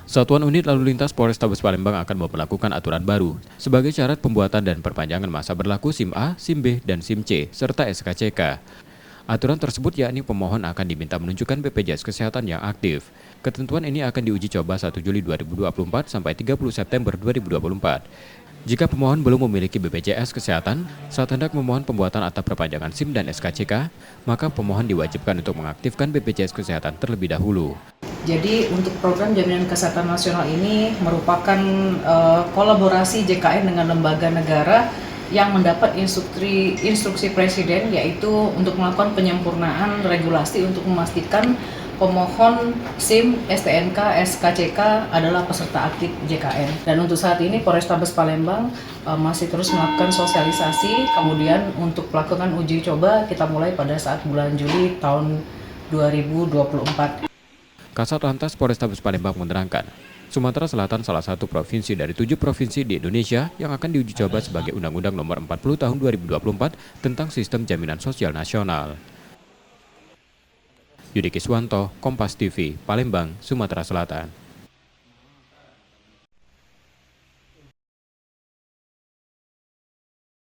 Satuan Unit Lalu Lintas Polrestabes Palembang akan memperlakukan aturan baru sebagai syarat pembuatan dan perpanjangan masa berlaku SIM A, SIM B, dan SIM C, serta SKCK. Aturan tersebut yakni pemohon akan diminta menunjukkan BPJS Kesehatan yang aktif. Ketentuan ini akan diuji coba 1 Juli 2024 sampai 30 September 2024. Jika pemohon belum memiliki BPJS Kesehatan, saat hendak memohon pembuatan atau perpanjangan SIM dan SKCK, maka pemohon diwajibkan untuk mengaktifkan BPJS Kesehatan terlebih dahulu. Jadi untuk program Jaminan Kesehatan Nasional ini merupakan kolaborasi JKN dengan lembaga negara yang mendapat instruksi Presiden, yaitu untuk melakukan penyempurnaan regulasi untuk memastikan pemohon SIM, STNK, SKCK adalah peserta aktif JKN. Dan untuk saat ini Polrestabes Palembang masih terus melakukan sosialisasi, kemudian untuk melakukan uji coba kita mulai pada saat bulan Juli tahun 2024. Kasat Lantas Polrestabes Palembang menerangkan, Sumatera Selatan salah satu provinsi dari 7 provinsi di Indonesia yang akan diuji coba sebagai Undang-Undang Nomor 40 Tahun 2024 tentang Sistem Jaminan Sosial Nasional. Yudi Kiswanto, Kompas TV, Palembang, Sumatera Selatan.